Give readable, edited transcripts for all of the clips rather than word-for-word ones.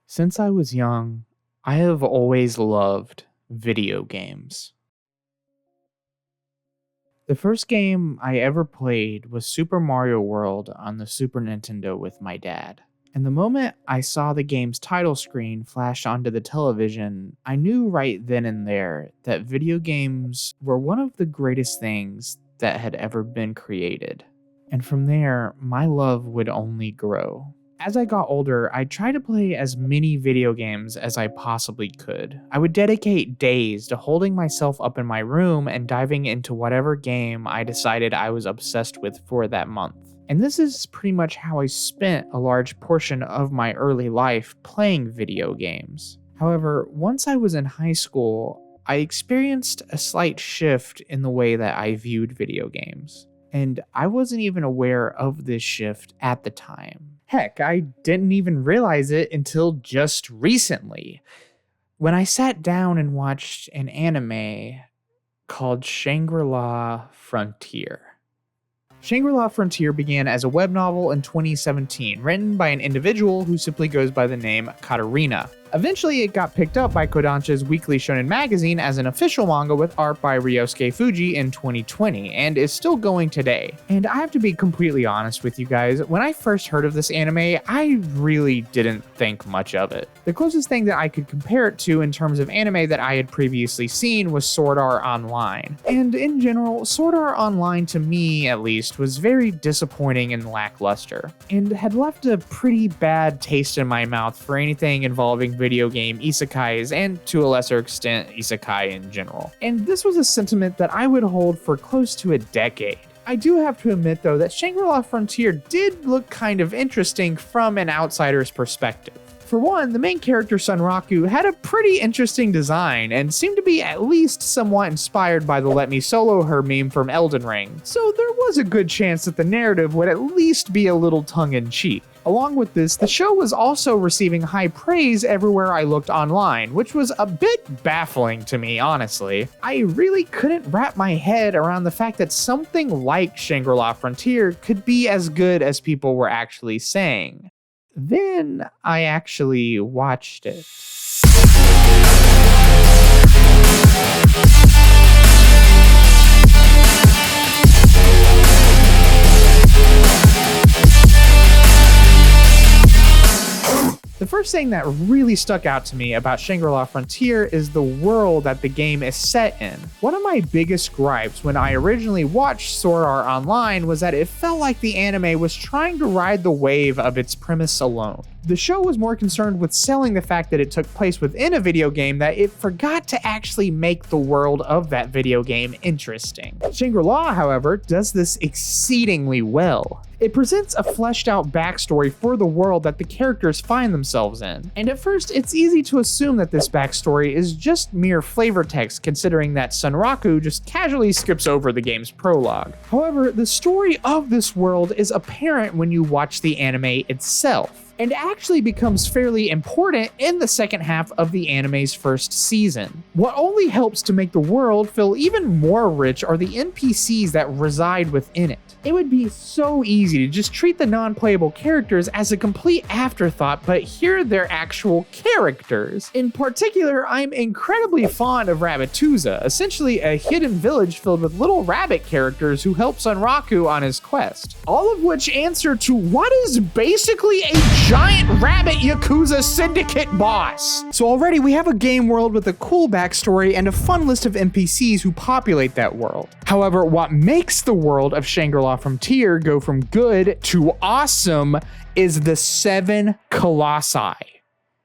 Since I was young, I have always loved video games. The first game I ever played was Super Mario World on the Super Nintendo with my dad. And the moment I saw the game's title screen flash onto the television, I knew right then and there that video games were one of the greatest things that had ever been created. And from there, my love would only grow. As I got older, I tried to play as many video games as I possibly could. I would dedicate days to holding myself up in my room and diving into whatever game I decided I was obsessed with for that month. And this is pretty much how I spent a large portion of my early life playing video games. However, once I was in high school, I experienced a slight shift in the way that I viewed video games. And I wasn't even aware of this shift at the time. Heck, I didn't even realize it until just recently, when I sat down and watched an anime called Shangri-La Frontier. Shangri-La Frontier began as a web novel in 2017, written by an individual who simply goes by the name Katarina. Eventually, it got picked up by Kodansha's Weekly Shonen magazine as an official manga with art by Ryosuke Fuji in 2020, and is still going today. And I have to be completely honest with you guys, when I first heard of this anime, I really didn't think much of it. The closest thing that I could compare it to in terms of anime that I had previously seen was Sword Art Online. And in general, Sword Art Online, to me at least, was very disappointing and lackluster, and had left a pretty bad taste in my mouth for anything involving video game isekais, and to a lesser extent, isekai in general. And this was a sentiment that I would hold for close to a decade. I do have to admit though that Shangri-La Frontier did look kind of interesting from an outsider's perspective. For one, the main character Sunraku had a pretty interesting design and seemed to be at least somewhat inspired by the "Let Me Solo Her" meme from Elden Ring, so there was a good chance that the narrative would at least be a little tongue-in-cheek. Along with this, the show was also receiving high praise everywhere I looked online, which was a bit baffling to me, honestly. I really couldn't wrap my head around the fact that something like Shangri-La Frontier could be as good as people were actually saying. Then I actually watched it. The first thing that really stuck out to me about Shangri-La Frontier is the world that the game is set in. One of my biggest gripes when I originally watched Sword Art Online was that it felt like the anime was trying to ride the wave of its premise alone. The show was more concerned with selling the fact that it took place within a video game that it forgot to actually make the world of that video game interesting. Shangri-La, however, does this exceedingly well. It presents a fleshed out backstory for the world that the characters find themselves in. And at first, it's easy to assume that this backstory is just mere flavor text, considering that Sunraku just casually skips over the game's prologue. However, the story of this world is apparent when you watch the anime itself, and actually becomes fairly important in the second half of the anime's first season. What only helps to make the world feel even more rich are the NPCs that reside within it. It would be so easy to just treat the non-playable characters as a complete afterthought, but here they're actual characters. In particular, I'm incredibly fond of Rabbituza, essentially a hidden village filled with little rabbit characters who help Sunraku on his quest. All of which answer to what is basically a giant rabbit Yakuza syndicate boss. So already we have a game world with a cool backstory and a fun list of NPCs who populate that world. However, what makes the world of Shangri-La Frontier go from good to awesome is the 7 Colossi.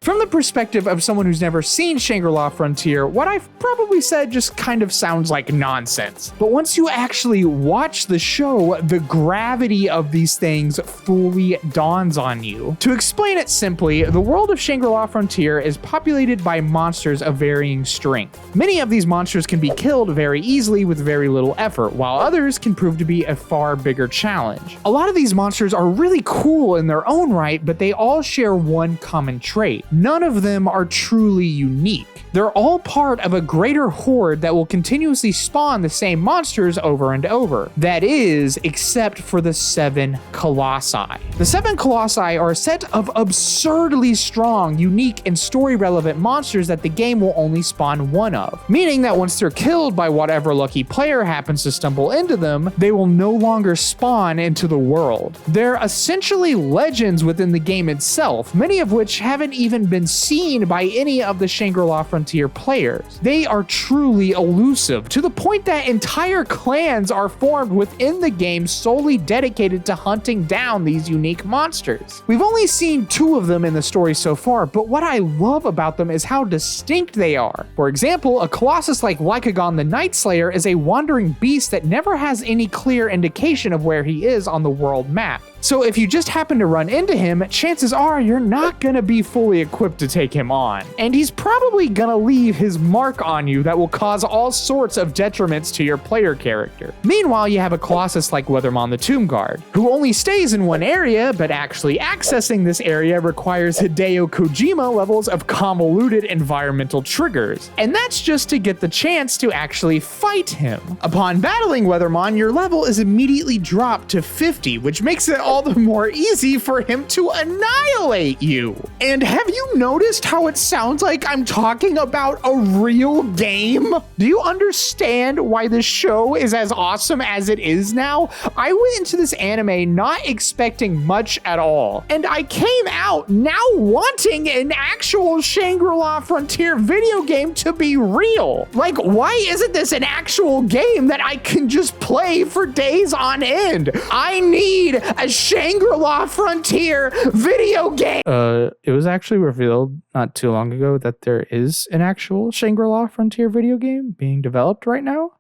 From the perspective of someone who's never seen Shangri-La Frontier, what I've probably said just kind of sounds like nonsense. But once you actually watch the show, the gravity of these things fully dawns on you. To explain it simply, the world of Shangri-La Frontier is populated by monsters of varying strength. Many of these monsters can be killed very easily with very little effort, while others can prove to be a far bigger challenge. A lot of these monsters are really cool in their own right, but they all share one common trait. none of them are truly unique. They're all part of a greater horde that will continuously spawn the same monsters over and over. That is, except for the 7 Colossi. The 7 Colossi are a set of absurdly strong, unique, and story-relevant monsters that the game will only spawn one of, meaning that once they're killed by whatever lucky player happens to stumble into them, they will no longer spawn into the world. They're essentially legends within the game itself, many of which haven't even been seen by any of the Shangri-La Frontier players. They are truly elusive, to the point that entire clans are formed within the game solely dedicated to hunting down these unique monsters. We've only seen 2 of them in the story so far, but what I love about them is how distinct they are. For example, a colossus like Lycagon the Night Slayer is a wandering beast that never has any clear indication of where he is on the world map. So if you just happen to run into him, chances are you're not gonna be fully equipped to take him on. And he's probably gonna leave his mark on you that will cause all sorts of detriments to your player character. Meanwhile, you have a colossus like Weathermon the Tomb Guard, who only stays in one area, but actually accessing this area requires Hideo Kojima levels of convoluted environmental triggers. And that's just to get the chance to actually fight him. Upon battling Weathermon, your level is immediately dropped to 50, which makes it all the more easy for him to annihilate you. And have you noticed how it sounds like I'm talking about a real game? Do you understand why this show is as awesome as it is now? I went into this anime not expecting much at all, and I came out now wanting an actual Shangri-La Frontier video game to be real. Like, why isn't this an actual game that I can just play for days on end? I need a Shangri-La Frontier video game. It was actually revealed not too long ago that there is an actual Shangri-La Frontier video game being developed right now.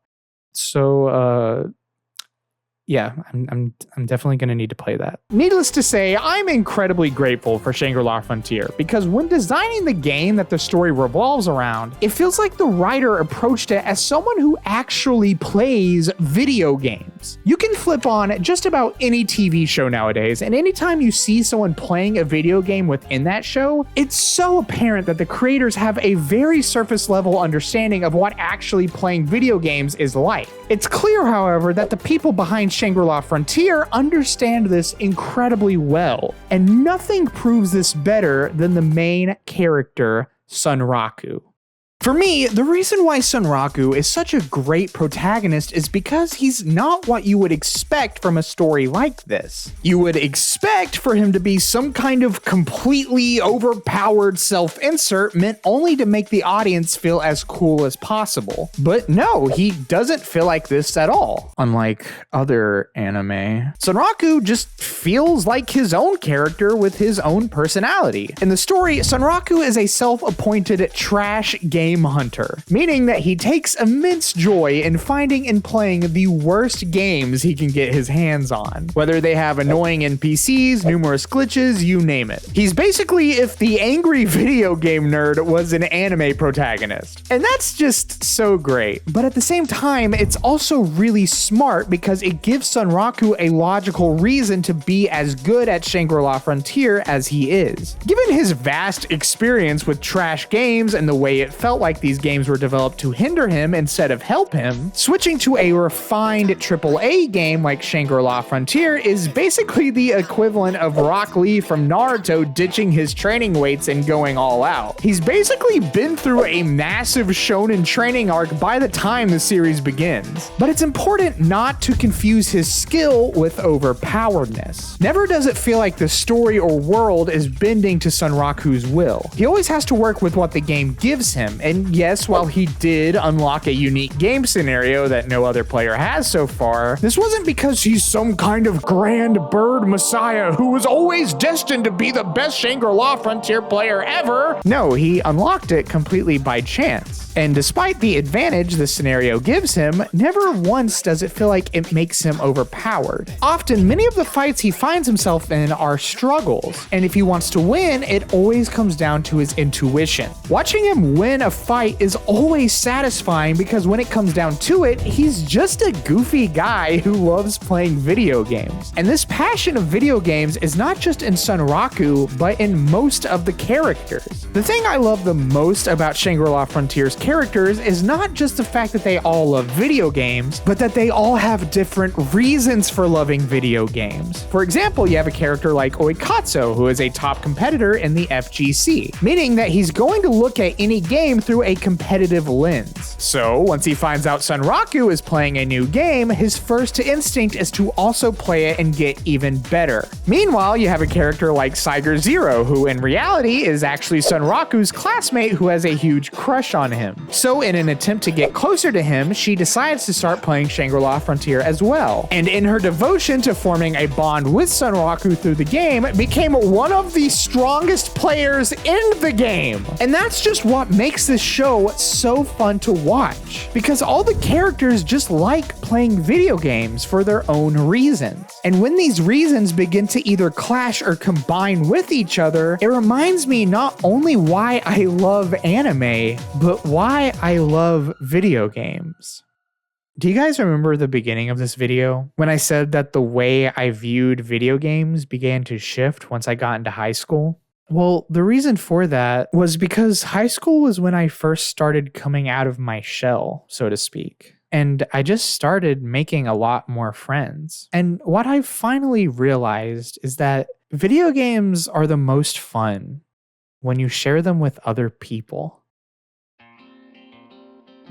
So, yeah, I'm definitely going to need to play that. Needless to say, I'm incredibly grateful for Shangri-La Frontier, because when designing the game that the story revolves around, it feels like the writer approached it as someone who actually plays video games. You can flip on just about any TV show nowadays, and anytime you see someone playing a video game within that show, it's so apparent that the creators have a very surface level understanding of what actually playing video games is like. It's clear, however, that the people behind Shangri-La Frontier understand this incredibly well, and nothing proves this better than the main character, Sunraku. For me, the reason why Sunraku is such a great protagonist is because he's not what you would expect from a story like this. You would expect for him to be some kind of completely overpowered self-insert meant only to make the audience feel as cool as possible. But no, he doesn't feel like this at all, unlike other anime. Sunraku just feels like his own character with his own personality. In the story, Sunraku is a self-appointed trash game hunter, meaning that he takes immense joy in finding and playing the worst games he can get his hands on, whether they have annoying NPCs, numerous glitches, you name it. He's basically if the angry video game nerd was an anime protagonist. And that's just so great. But at the same time, it's also really smart because it gives Sunraku a logical reason to be as good at Shangri-La Frontier as he is. Given his vast experience with trash games and the way it felt like these games were developed to hinder him instead of help him, switching to a refined AAA game like Shangri-La Frontier is basically the equivalent of Rock Lee from Naruto ditching his training weights and going all out. He's basically been through a massive shonen training arc by the time the series begins. But it's important not to confuse his skill with overpoweredness. Never does it feel like the story or world is bending to Sunraku's will. He always has to work with what the game gives him, and yes, while he did unlock a unique game scenario that no other player has so far, this wasn't because he's some kind of grand bird messiah who was always destined to be the best Shangri-La Frontier player ever. No, he unlocked it completely by chance. And despite the advantage the scenario gives him, never once does it feel like it makes him overpowered. Often, many of the fights he finds himself in are struggles, and if he wants to win, it always comes down to his intuition. Watching him win a fight is always satisfying because when it comes down to it, he's just a goofy guy who loves playing video games. And this passion of video games is not just in Sunraku, but in most of the characters. The thing I love the most about Shangri-La Frontier's characters is not just the fact that they all love video games, but that they all have different reasons for loving video games. For example, you have a character like Oikatsu, who is a top competitor in the FGC, meaning that he's going to look at any game through a competitive lens. So once he finds out Sunraku is playing a new game, his first instinct is to also play it and get even better. Meanwhile, you have a character like Saiger Zero, who in reality is actually Sunraku's classmate who has a huge crush on him. So in an attempt to get closer to him, she decides to start playing Shangri-La Frontier as well. And in her devotion to forming a bond with Sunraku through the game, became one of the strongest players in the game. And that's just what makes this show so fun to watch, because all the characters just like playing video games for their own reasons. And when these reasons begin to either clash or combine with each other, it reminds me not only why I love anime, but why I love video games. Do you guys remember the beginning of this video when I said that the way I viewed video games began to shift once I got into high school? Well, the reason for that was because high school was when I first started coming out of my shell, so to speak. And I just started making a lot more friends. And what I've finally realized is that video games are the most fun when you share them with other people.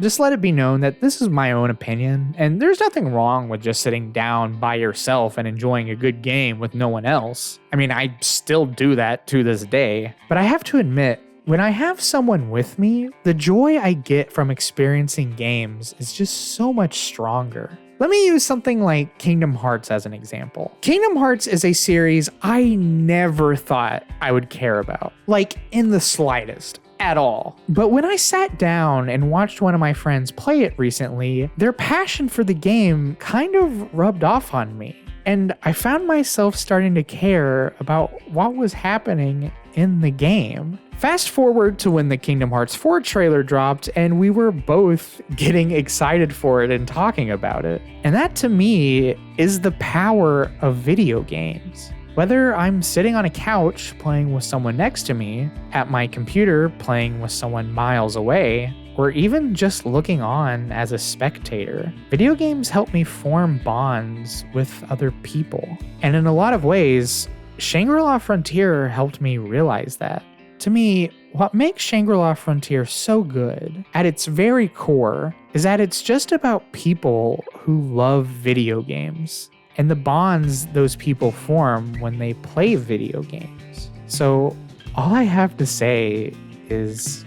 Just let it be known that this is my own opinion, and there's nothing wrong with just sitting down by yourself and enjoying a good game with no one else. I mean, I still do that to this day, but I have to admit, when I have someone with me, the joy I get from experiencing games is just so much stronger. Let me use something like Kingdom Hearts as an example. Kingdom Hearts is a series I never thought I would care about, like in the slightest. At all. But when I sat down and watched one of my friends play it recently, their passion for the game kind of rubbed off on me. And I found myself starting to care about what was happening in the game. Fast forward to when the Kingdom Hearts 4 trailer dropped and we were both getting excited for it and talking about it. And that to me is the power of video games. Whether I'm sitting on a couch playing with someone next to me, at my computer playing with someone miles away, or even just looking on as a spectator, video games help me form bonds with other people. And in a lot of ways, Shangri-La Frontier helped me realize that. To me, what makes Shangri-La Frontier so good, at its very core, is that it's just about people who love video games and the bonds those people form when they play video games. So all I have to say is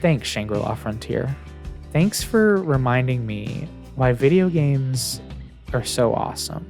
thanks, Shangri-La Frontier. Thanks for reminding me why video games are so awesome.